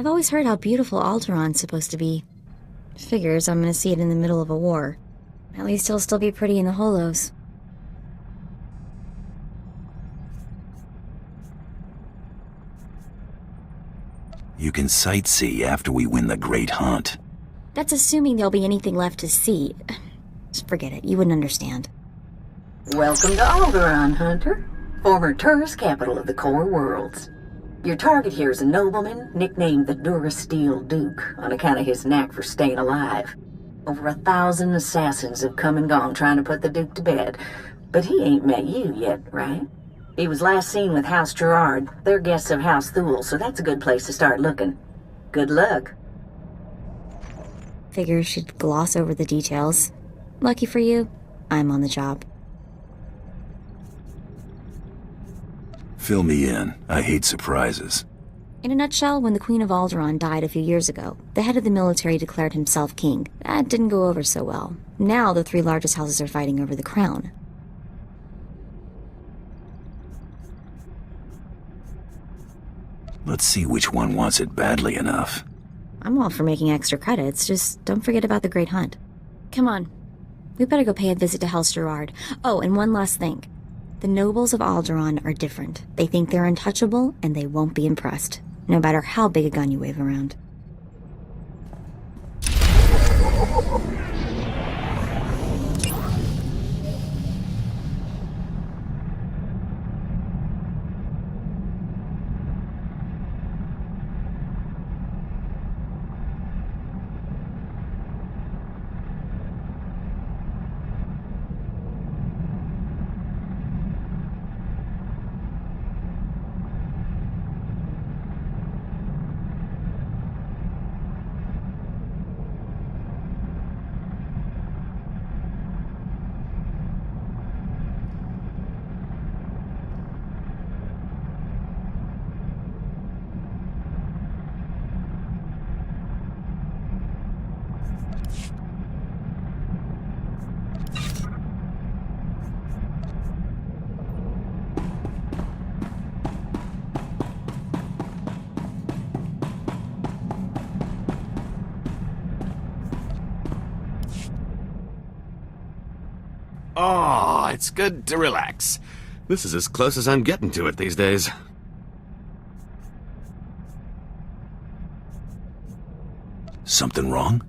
I've always heard how beautiful Alderaan's supposed to be. Figures I'm gonna see it in the middle of a war. At least it'll still be pretty in the Holos. You can sightsee after we win the Great Hunt. That's assuming there'll be anything left to see. Just forget it, you wouldn't understand. Welcome to Alderaan, Hunter. Former tourist capital of the Core Worlds. Your target here is a nobleman nicknamed the Durasteel Duke on account of his knack for staying alive. Over 1,000 assassins have come and gone trying to put the Duke to bed, but he ain't met you yet, right? He was last seen with House Gerard. They're guests of House Thule, so that's a good place to start looking. Good luck. Figure she'd gloss over the details. Lucky for you, I'm on the job. Fill me in. I hate surprises. In a nutshell, when the Queen of Alderaan died a few years ago, the head of the military declared himself king. That didn't go over so well. Now the three largest houses are fighting over the crown. Let's see which one wants it badly enough. I'm all for making extra credits, just don't forget about the Great Hunt. Come on. We better go pay a visit to House Gerard. Oh, and one last thing. The nobles of Alderaan are different. They think they're untouchable, and they won't be impressed, no matter how big a gun you wave around. Oh, it's good to relax. This is as close as I'm getting to it these days. Something wrong?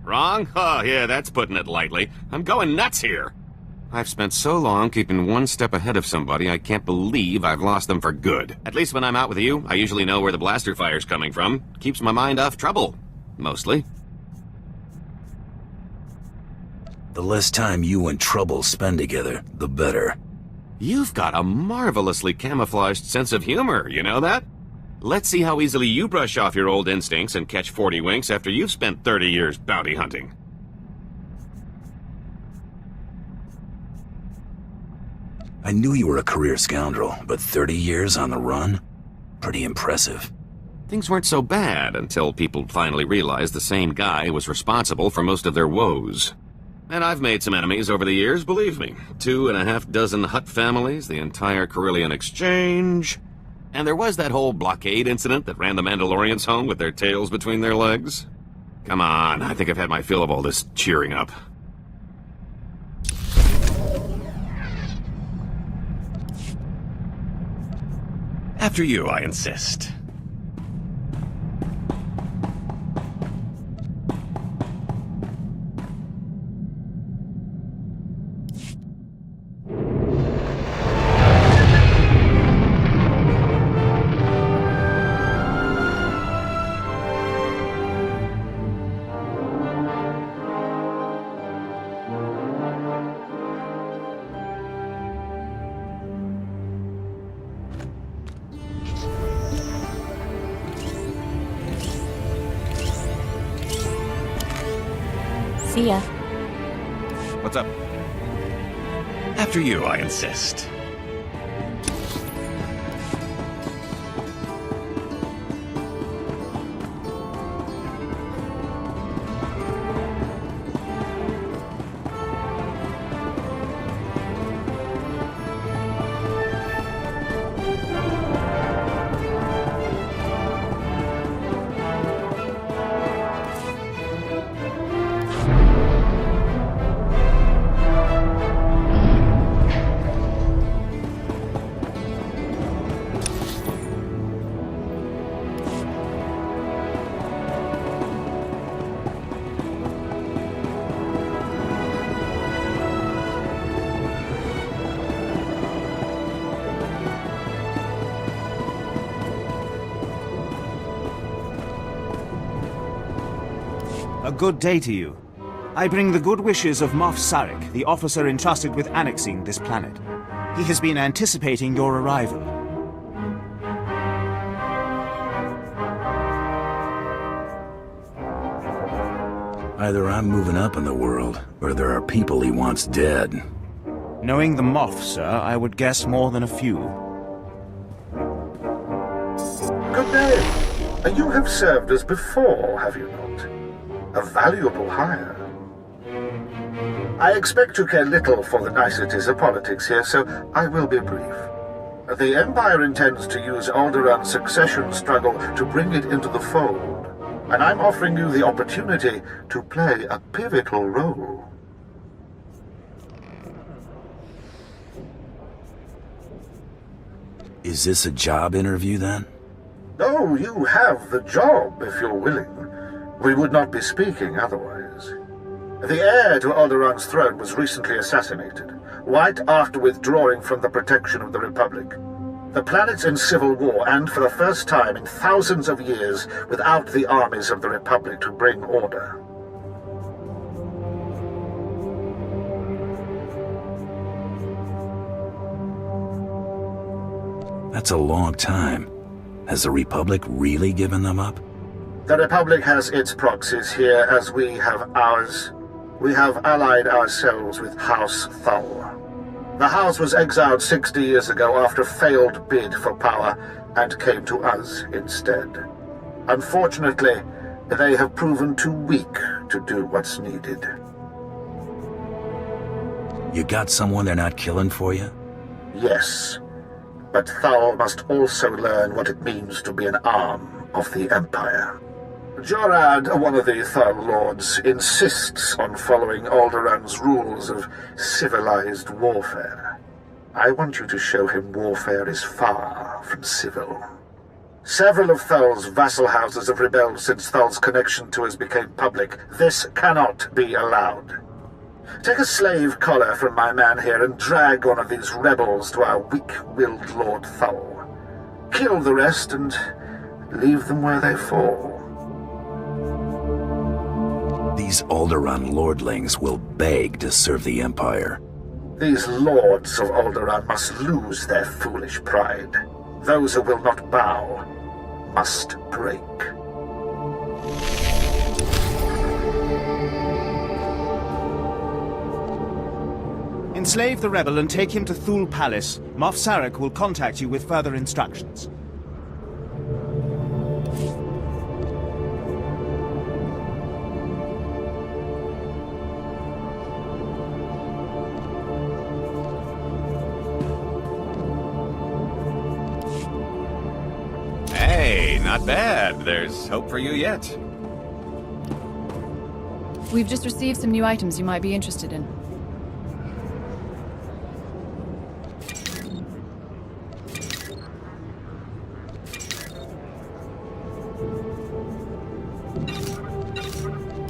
Wrong? Oh, yeah, that's putting it lightly. I'm going nuts here. I've spent so long keeping one step ahead of somebody, I can't believe I've lost them for good. At least when I'm out with you, I usually know where the blaster fire's coming from. Keeps my mind off trouble. Mostly. The less time you and Trouble spend together, the better. You've got a marvelously camouflaged sense of humor, you know that? Let's see how easily you brush off your old instincts and catch 40 winks after you've spent 30 years bounty hunting. I knew you were a career scoundrel, but 30 years on the run? Pretty impressive. Things weren't so bad until people finally realized the same guy was responsible for most of their woes. And I've made some enemies over the years, believe me. 2.5 Hutt families, the entire Corellian Exchange. And there was that whole blockade incident that ran the Mandalorians home with their tails between their legs. Come on, I think I've had my fill of all this cheering up. After you, I insist. See ya. What's up? After you, I insist. A good day to you. I bring the good wishes of Moff Sarek, the officer entrusted with annexing this planet. He has been anticipating your arrival. Either I'm moving up in the world, or there are people he wants dead. Knowing the Moff, sir, I would guess more than a few. Good day. You have served us before, have you not? A valuable hire. I expect you care little for the niceties of politics here, so I will be brief. The Empire intends to use Alderaan's succession struggle to bring it into the fold, and I'm offering you the opportunity to play a pivotal role. Is this a job interview, then? Oh, you have the job, if you're willing. We would not be speaking otherwise. The heir to Alderaan's throne was recently assassinated, right after withdrawing from the protection of the Republic. The planet's in civil war, and for the first time in thousands of years, without the armies of the Republic to bring order. That's a long time. Has the Republic really given them up? The Republic has its proxies here, as we have ours. We have allied ourselves with House Thull. The House was exiled 60 years ago after a failed bid for power, and came to us instead. Unfortunately, they have proven too weak to do what's needed. You got someone they're not killing for you? Yes, but Thull must also learn what it means to be an arm of the Empire. Jorad, one of the Thull Lords, insists on following Alderaan's rules of civilized warfare. I want you to show him warfare is far from civil. Several of Thull's vassal houses have rebelled since Thull's connection to us became public. This cannot be allowed. Take a slave collar from my man here and drag one of these rebels to our weak-willed Lord Thull. Kill the rest and leave them where they fall. These Alderaan lordlings will beg to serve the Empire. These lords of Alderaan must lose their foolish pride. Those who will not bow must break. Enslave the rebel and take him to Thule Palace. Moff Sarek will contact you with further instructions. Hey, not bad. There's hope for you yet. We've just received some new items you might be interested in.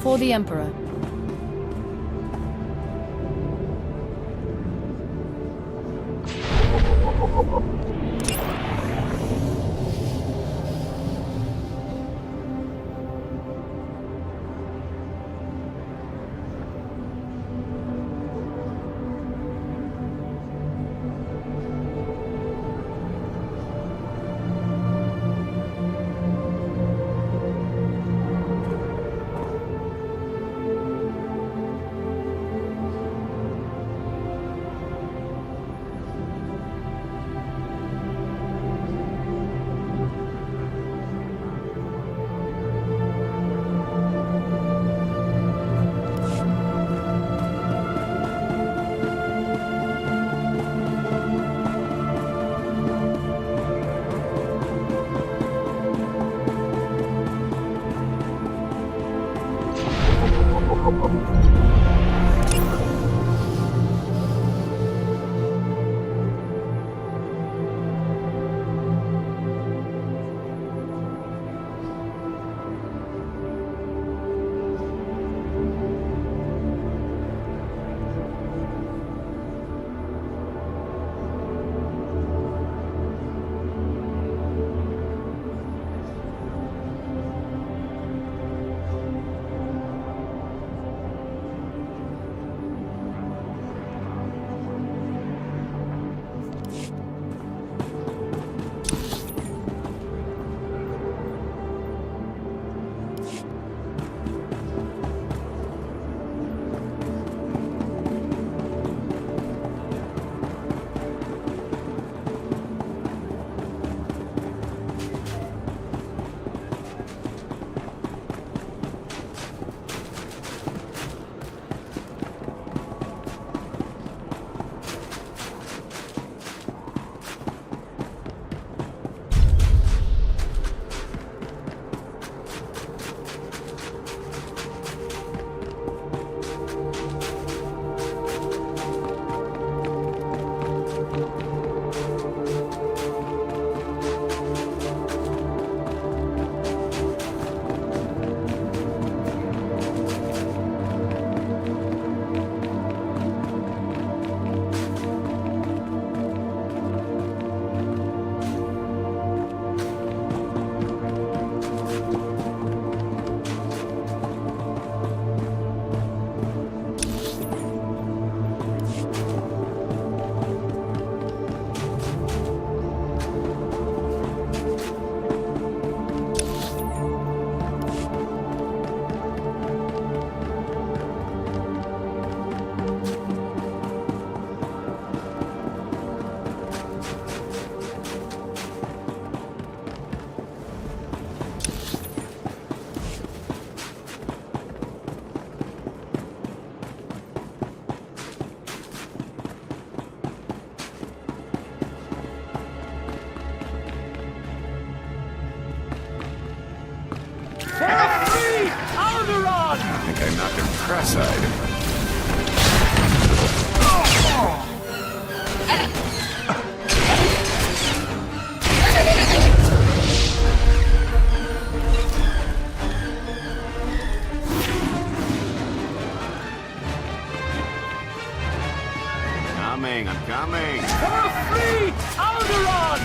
For the Emperor. think I knocked him cross-eyed. I'm coming. For fleet, Alderaan!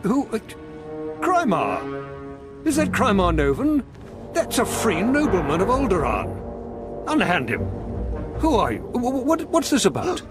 Who? Crymar? Is that Crymar Novan? That's a free nobleman of Alderaan. Unhand him. Who are you? What's this about?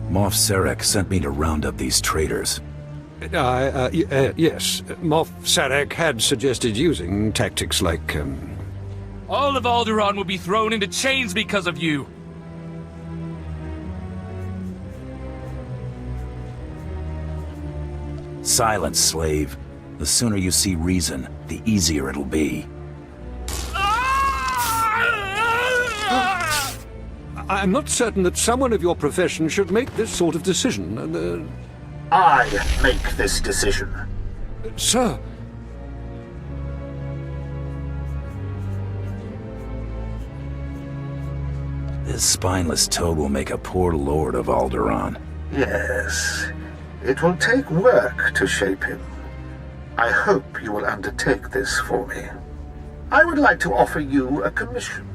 Moff Sarek sent me to round up these traitors. Yes. Moff Sarek had suggested using tactics like, All of Alderaan will be thrown into chains because of you! Silence, slave. The sooner you see reason, the easier it'll be. I'm not certain that someone of your profession should make this sort of decision. I make this decision. Sir. This spineless toad will make a poor lord of Alderaan. Yes. It will take work to shape him. I hope you will undertake this for me. I would like to offer you a commission.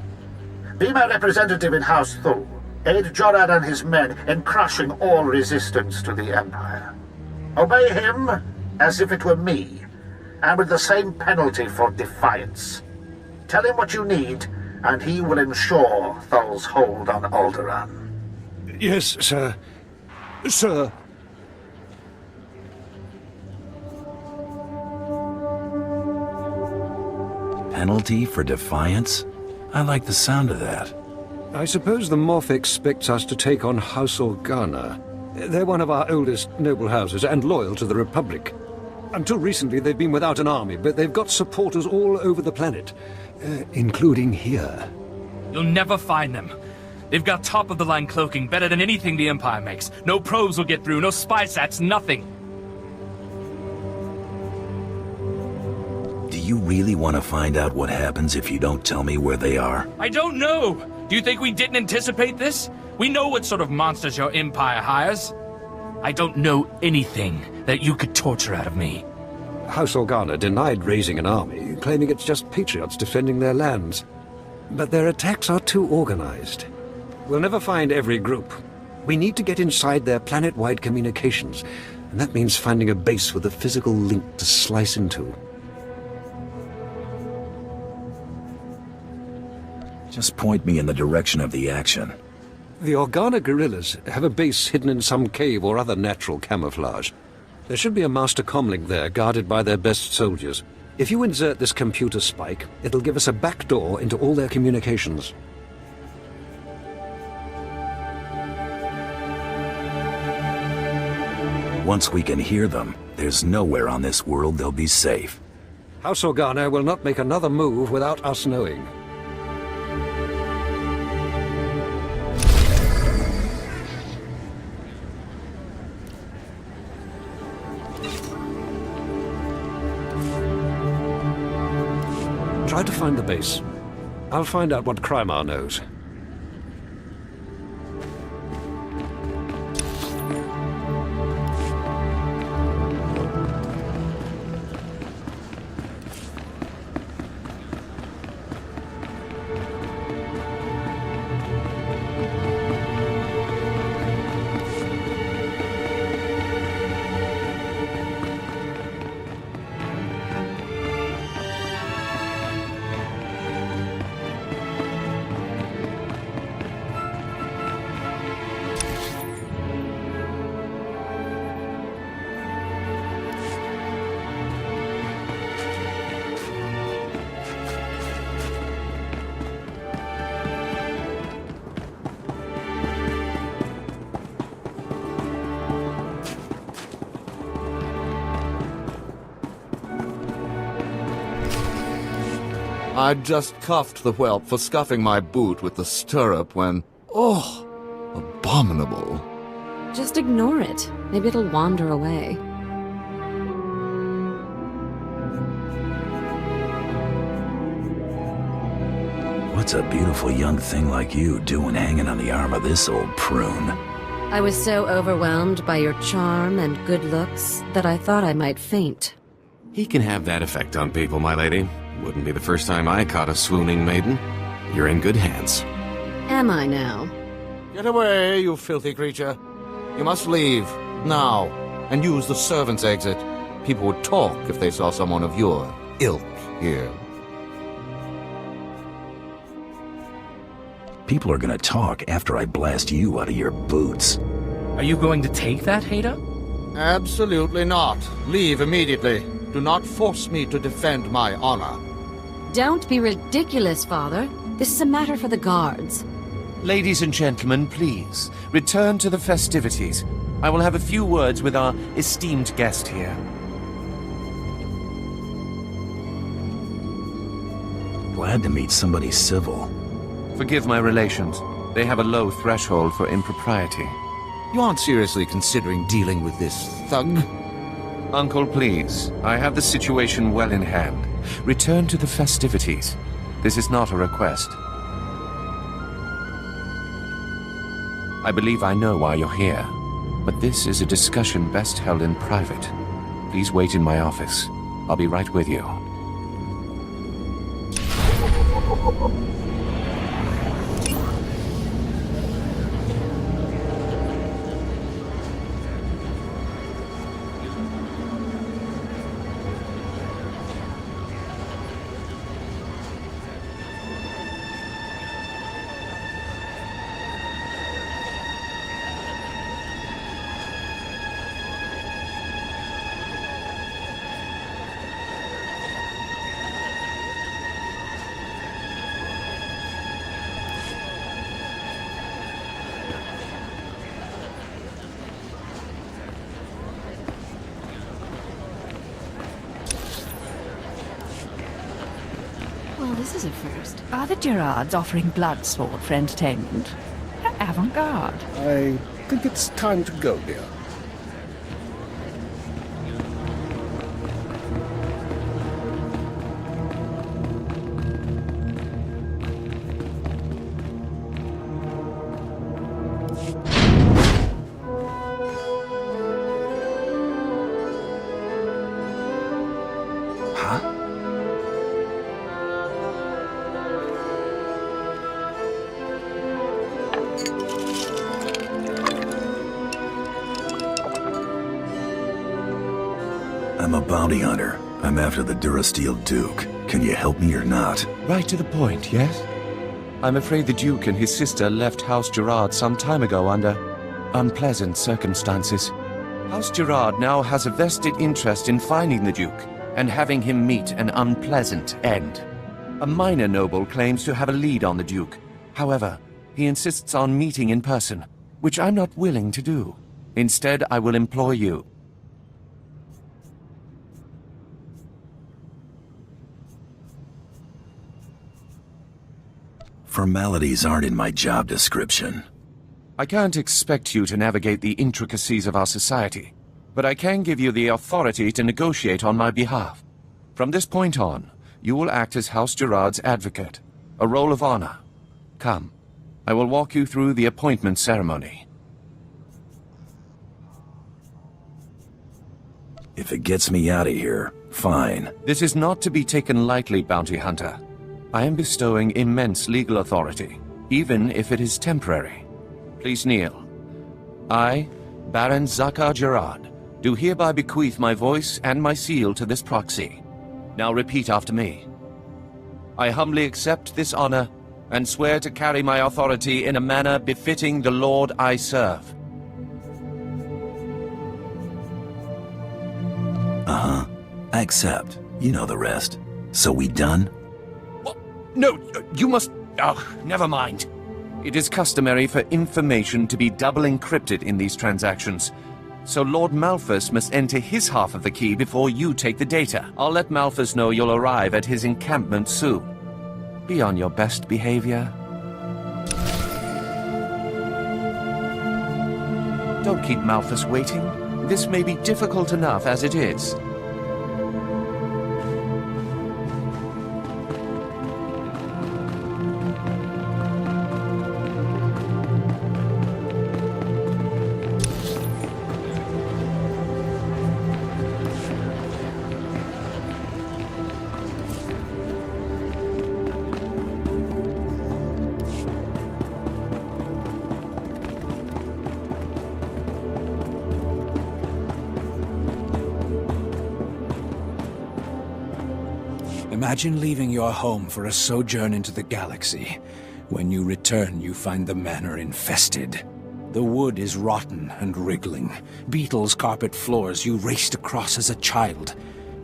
Be my representative in House Thul. Aid Jorad and his men in crushing all resistance to the Empire. Obey him as if it were me, and with the same penalty for defiance. Tell him what you need, and he will ensure Thul's hold on Alderaan. Yes, sir. Sir. Penalty for defiance? I like the sound of that. I suppose the Moff expects us to take on House Organa. They're one of our oldest noble houses and loyal to the Republic. Until recently, they've been without an army, but they've got supporters all over the planet, including here. You'll never find them. They've got top-of-the-line cloaking, better than anything the Empire makes. No probes will get through, no spy sats, nothing. Do you really want to find out what happens if you don't tell me where they are? I don't know! Do you think we didn't anticipate this? We know what sort of monsters your Empire hires. I don't know anything that you could torture out of me. House Organa denied raising an army, claiming it's just patriots defending their lands. But their attacks are too organized. We'll never find every group, We need to get inside their planet-wide communications, and that means finding a base with a physical link to slice into. Just point me in the direction of the action. The Organa guerrillas have a base hidden in some cave or other natural camouflage. There should be a master comlink there, guarded by their best soldiers. If you insert this computer spike, it'll give us a back door into all their communications. Once we can hear them, there's nowhere on this world they'll be safe. House Organa will not make another move without us knowing. Try to find the base. I'll find out what Krymar knows. I'd just cuffed the whelp for scuffing my boot with the stirrup when... Oh, abominable. Just ignore it. Maybe it'll wander away. What's a beautiful young thing like you doing hanging on the arm of this old prune? I was so overwhelmed by your charm and good looks that I thought I might faint. He can have that effect on people, my lady. Wouldn't be the first time I caught a swooning maiden. You're in good hands. Am I now? Get away, you filthy creature. You must leave, now, and use the servants' exit. People would talk if they saw someone of your ilk here. People are gonna talk after I blast you out of your boots. Are you going to take that, Hader? Absolutely not. Leave immediately. Do not force me to defend my honor. Don't be ridiculous, Father. This is a matter for the guards. Ladies and gentlemen, please, return to the festivities. I will have a few words with our esteemed guest here. Glad to meet somebody civil. Forgive my relations. They have a low threshold for impropriety. You aren't seriously considering dealing with this thug? Uncle, please. I have the situation well in hand. Return to the festivities. This is not a request. I believe I know why you're here, but this is a discussion best held in private. Please wait in my office. I'll be right with you. Well, this is a first. Are the Gerards offering Bloodsword for entertainment? They're avant-garde. I think it's time to go, dear. I'm a bounty hunter. I'm after the Durasteel Duke. Can you help me or not? Right to the point, yes? I'm afraid the Duke and his sister left House Gerard some time ago under unpleasant circumstances. House Gerard now has a vested interest in finding the Duke and having him meet an unpleasant end. A minor noble claims to have a lead on the Duke. However, he insists on meeting in person, which I'm not willing to do. Instead, I will employ you. Formalities aren't in my job description. I can't expect you to navigate the intricacies of our society, but I can give you the authority to negotiate on my behalf. From this point on, you will act as House Gerard's advocate, a role of honor. Come, I will walk you through the appointment ceremony. If it gets me out of here, fine. This is not to be taken lightly, Bounty Hunter. I am bestowing immense legal authority, even if it is temporary. Please kneel. I, Baron Zakar Gerard, do hereby bequeath my voice and my seal to this proxy. Now repeat after me. I humbly accept this honor and swear to carry my authority in a manner befitting the Lord I serve. Uh-huh. I accept. You know the rest. So we done? What? No, you must... Oh, never mind. It is customary for information to be double encrypted in these transactions. So Lord Malphas must enter his half of the key before you take the data. I'll let Malphas know you'll arrive at his encampment soon. Be on your best behavior. Don't keep Malphas waiting. This may be difficult enough as it is. Imagine leaving your home for a sojourn into the galaxy. When you return, you find the manor infested. The wood is rotten and wriggling. Beetles carpet floors you raced across as a child,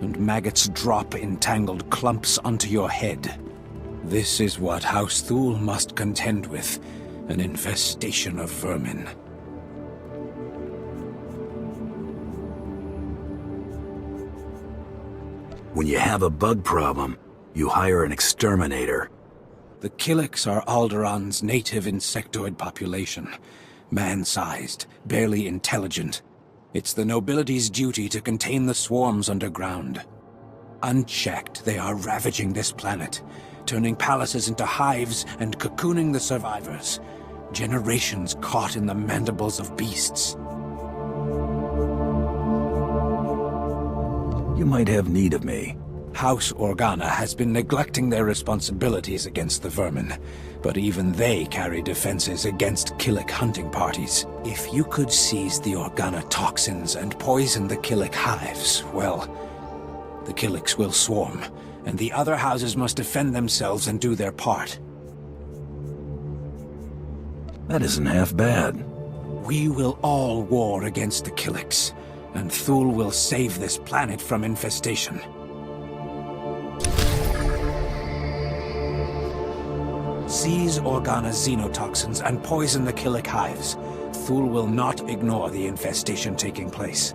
and maggots drop in tangled clumps onto your head. This is what House Thule must contend with, an infestation of vermin. When you have a bug problem, you hire an exterminator. The Killiks are Alderaan's native insectoid population. Man-sized, barely intelligent. It's the nobility's duty to contain the swarms underground. Unchecked, they are ravaging this planet, turning palaces into hives and cocooning the survivors. Generations caught in the mandibles of beasts. You might have need of me. House Organa has been neglecting their responsibilities against the vermin, but even they carry defenses against Killik hunting parties. If you could seize the Organa toxins and poison the Killik hives, well, the Killiks will swarm, and the other houses must defend themselves and do their part. That isn't half bad. We will all war against the Killiks, and Thule will save this planet from infestation. Seize Organa xenotoxins and poison the Killik hives. Thule will not ignore the infestation taking place.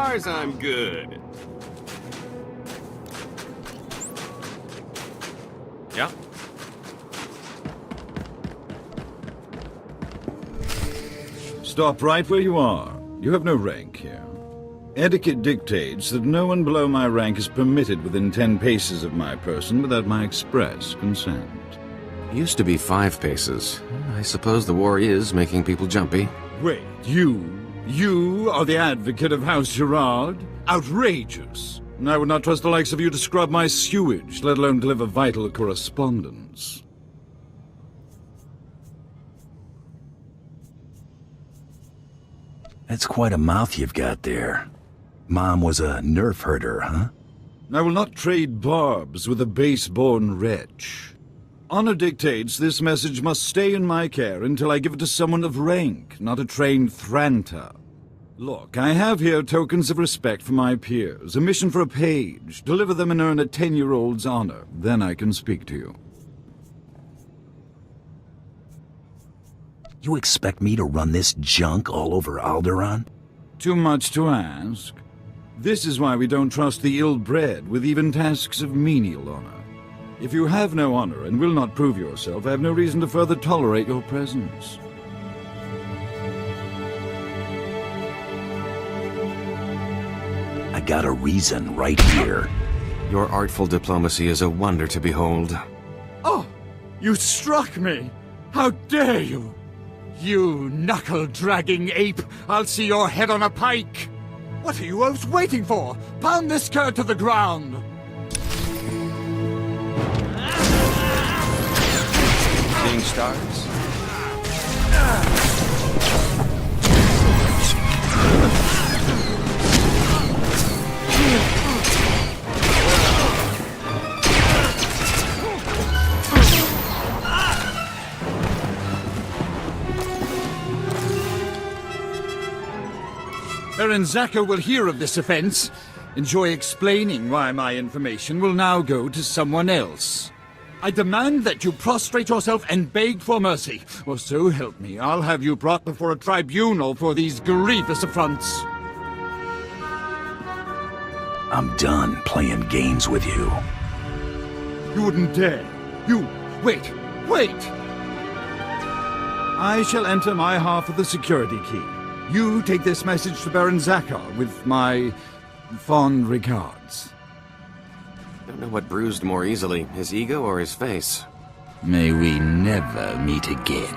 stars, I'm good. Yeah? Stop right where you are. You have no rank here. Etiquette dictates that no one below my rank is permitted within 10 paces of my person without my express consent. Used to be 5 paces. I suppose the war is making people jumpy. Wait, you are the advocate of House Gerard? Outrageous! I would not trust the likes of you to scrub my sewage, let alone deliver vital correspondence. That's quite a mouth you've got there. Mom was a nerf herder, huh? I will not trade barbs with a base-born wretch. Honor dictates this message must stay in my care until I give it to someone of rank, not a trained Thranta. Look, I have here tokens of respect for my peers, a mission for a page. Deliver them and earn a 10-year-old's honor. Then I can speak to you. You expect me to run this junk all over Alderaan? Too much to ask. This is why we don't trust the ill-bred with even tasks of menial honor. If you have no honor and will not prove yourself, I have no reason to further tolerate your presence. I got a reason right here. Your artful diplomacy is a wonder to behold. Oh! You struck me! How dare you! You knuckle-dragging ape! I'll see your head on a pike! What are you elves waiting for? Pound this cur to the ground! Seeing stars? Baron Zaka will hear of this offense. Enjoy explaining why my information will now go to someone else. I demand that you prostrate yourself and beg for mercy, or so help me, I'll have you brought before a tribunal for these grievous affronts. I'm done playing games with you. You wouldn't dare. You... Wait! I shall enter my half of the security key. You take this message to Baron Zakar with my fond regards. Don't know what bruised more easily, his ego or his face. May we never meet again.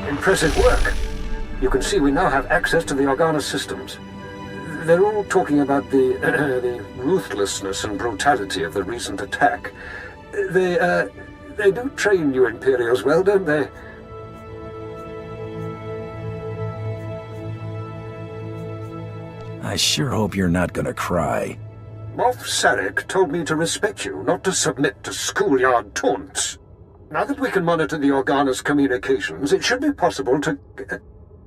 Impressive work. You can see we now have access to the Organa systems. They're all talking about the ruthlessness and brutality of the recent attack. They do train you Imperials well, don't they? I sure hope you're not gonna cry. Moff Sarek told me to respect you, not to submit to schoolyard taunts. Now that we can monitor the Organa's communications, it should be possible to...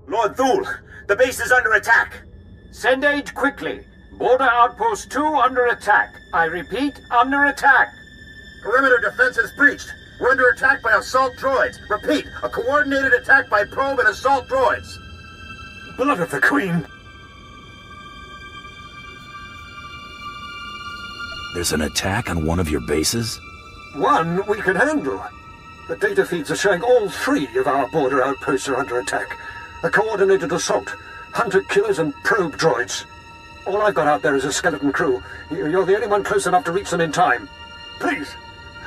Lord Thule, the base is under attack. Send aid quickly. Border Outpost 2 under attack. I repeat, under attack. Perimeter defense is breached. We're under attack by assault droids. Repeat, a coordinated attack by probe and assault droids. Blood of the Queen. There's an attack on one of your bases? One we can handle. The data feeds are showing all 3 of our border outposts are under attack. A coordinated assault, hunter-killers and probe droids. All I've got out there is a skeleton crew. You're the only one close enough to reach them in time. Please,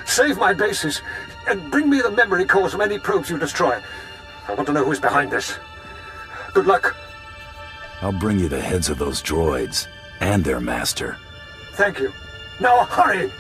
save my bases, and bring me the memory cores from any probes you destroy. I want to know who's behind this. Good luck. I'll bring you the heads of those droids, and their master. Thank you. Now hurry!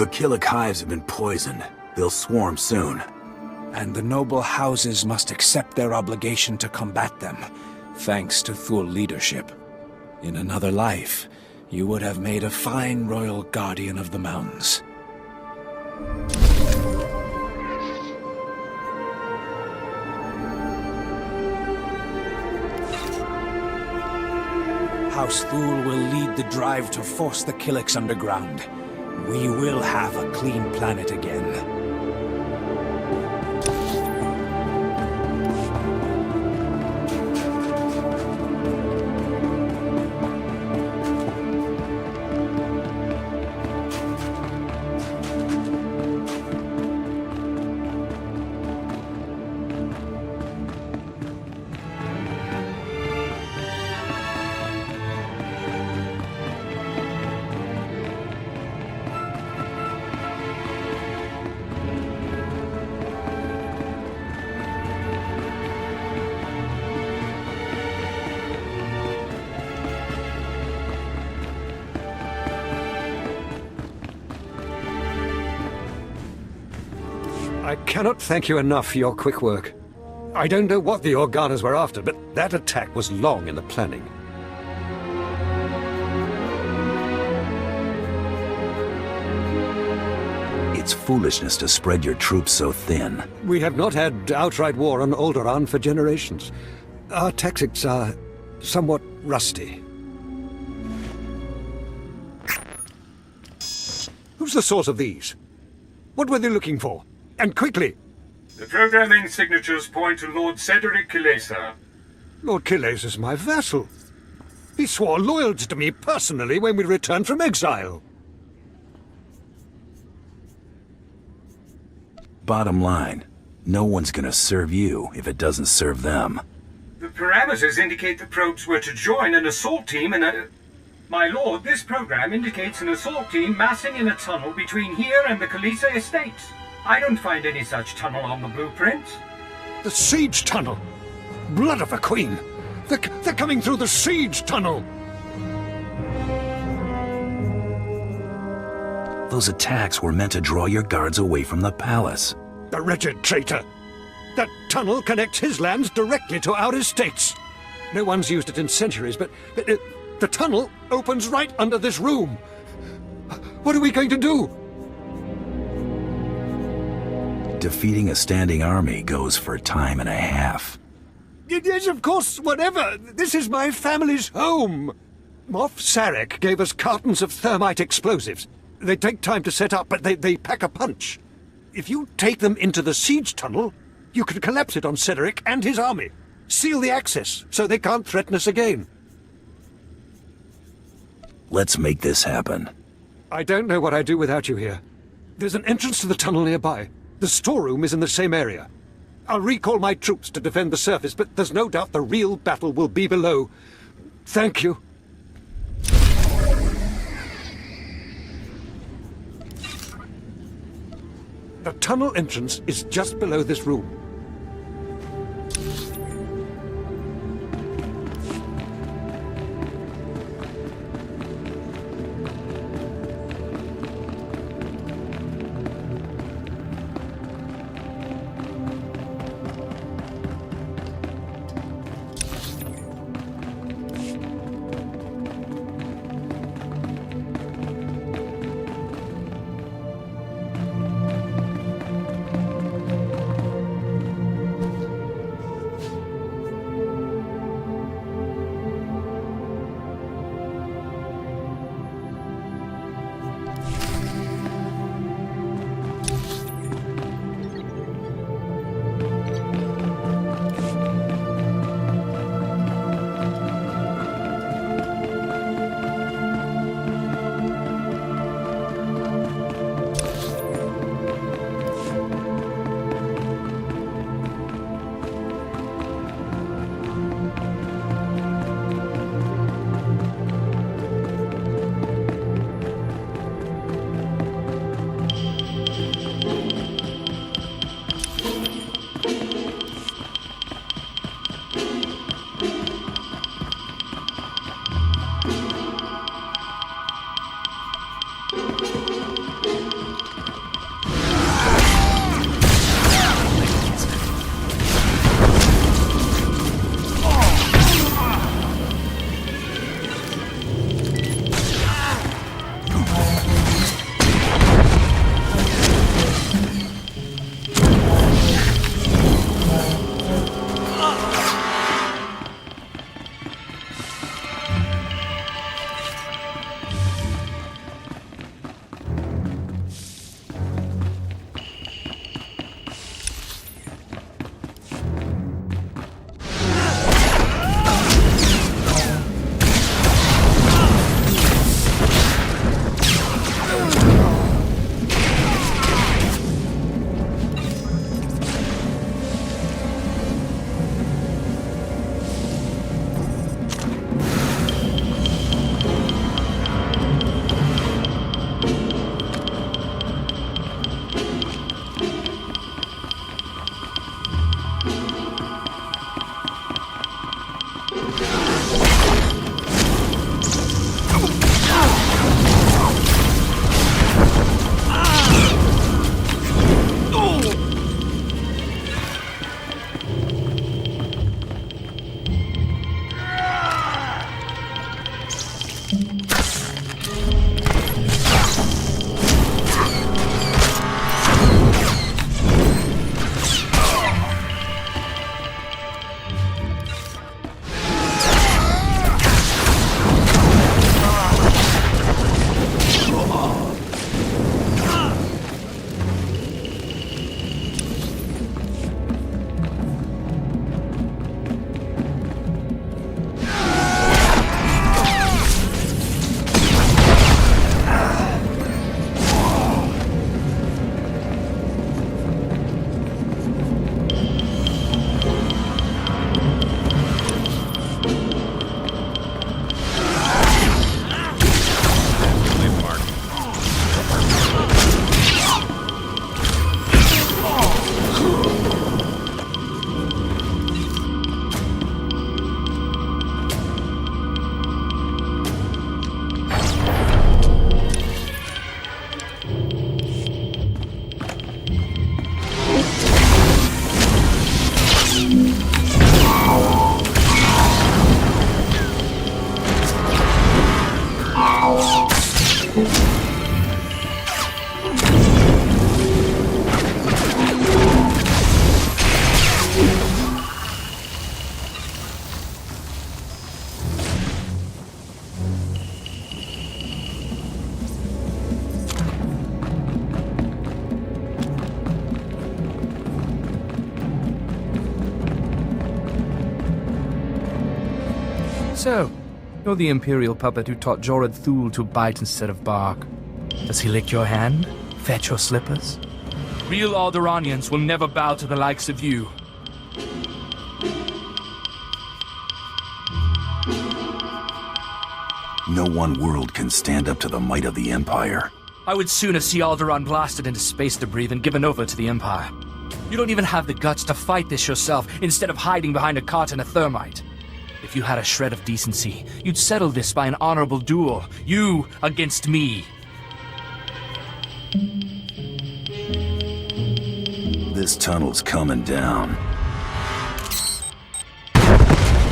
The Killik hives have been poisoned. They'll swarm soon. And the noble houses must accept their obligation to combat them, thanks to Thule leadership. In another life, you would have made a fine royal guardian of the mountains. House Thule will lead the drive to force the Killiks underground. We will have a clean planet again. I cannot thank you enough for your quick work. I don't know what the Organas were after, but that attack was long in the planning. It's foolishness to spread your troops so thin. We have not had outright war on Alderaan for generations. Our tactics are somewhat rusty. Who's the source of these? What were they looking for? And quickly! The programming signatures point to Lord Cedric Kilesa. Lord Kilesa is my vassal. He swore loyalty to me personally when we returned from exile. Bottom line, no one's gonna serve you if it doesn't serve them. The parameters indicate the probes were to join an assault team in a... My lord, this program indicates an assault team massing in a tunnel between here and the Kilesa estate. I don't find any such tunnel on the blueprint. The siege tunnel! Blood of a queen! They're coming through the siege tunnel! Those attacks were meant to draw your guards away from the palace. The wretched traitor! That tunnel connects his lands directly to our estates. No one's used it in centuries, but the tunnel opens right under this room. What are we going to do? Defeating a standing army goes for time and a half. Yes, of course, whatever. This is my family's home. Moff Sarek gave us cartons of thermite explosives. They take time to set up, but they pack a punch. If you take them into the siege tunnel, you can collapse it on Cedric and his army. Seal the access, so they can't threaten us again. Let's make this happen. I don't know what I'd do without you here. There's an entrance to the tunnel nearby. The storeroom is in the same area. I'll recall my troops to defend the surface, but there's no doubt the real battle will be below. Thank you. The tunnel entrance is just below this room. So, you're the Imperial puppet who taught Jorad Thul to bite instead of bark. Does he lick your hand? Fetch your slippers? Real Alderaanians will never bow to the likes of you. No one world can stand up to the might of the Empire. I would sooner see Alderaan blasted into space debris than given over to the Empire. You don't even have the guts to fight this yourself, instead of hiding behind a cart and a thermite. If you had a shred of decency, you'd settle this by an honorable duel. You against me. This tunnel's coming down.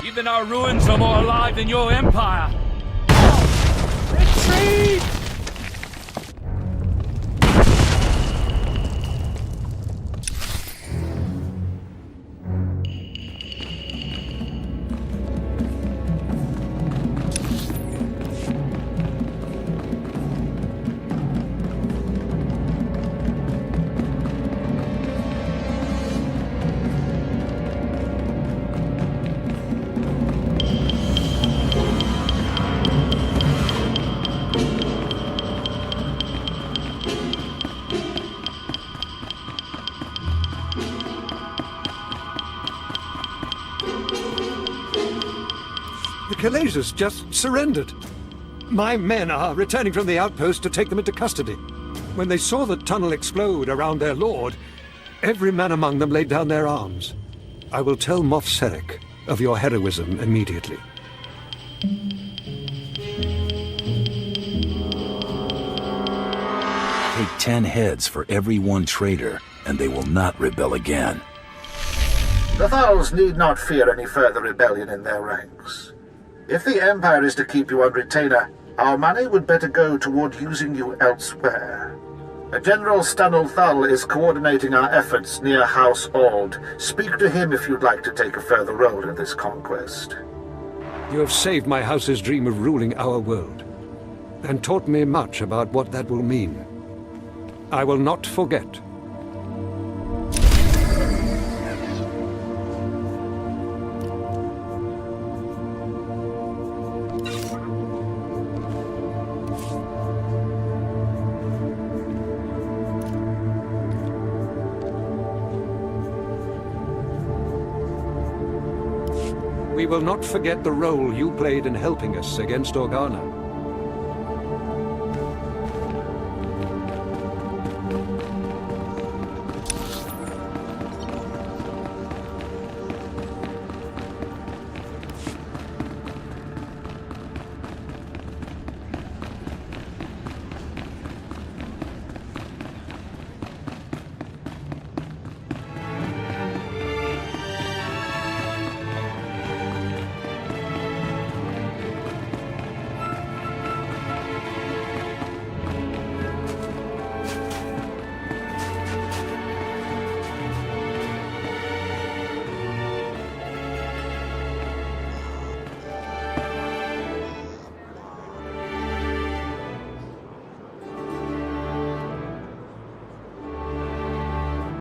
Even our ruins are more alive than your empire. Retreat! Kalasus just surrendered. My men are returning from the outpost to take them into custody. When they saw the tunnel explode around their lord, every man among them laid down their arms. I will tell Moff Sarek of your heroism immediately. Take 10 heads for every one traitor, and they will not rebel again. The Thals need not fear any further rebellion in their ranks. If the Empire is to keep you on retainer, our money would better go toward using you elsewhere. General Stanul Thal is coordinating our efforts near House Ald. Speak to him if you'd like to take a further role in this conquest. You have saved my house's dream of ruling our world, and taught me much about what that will mean. I will not forget. We will not forget the role you played in helping us against Organa.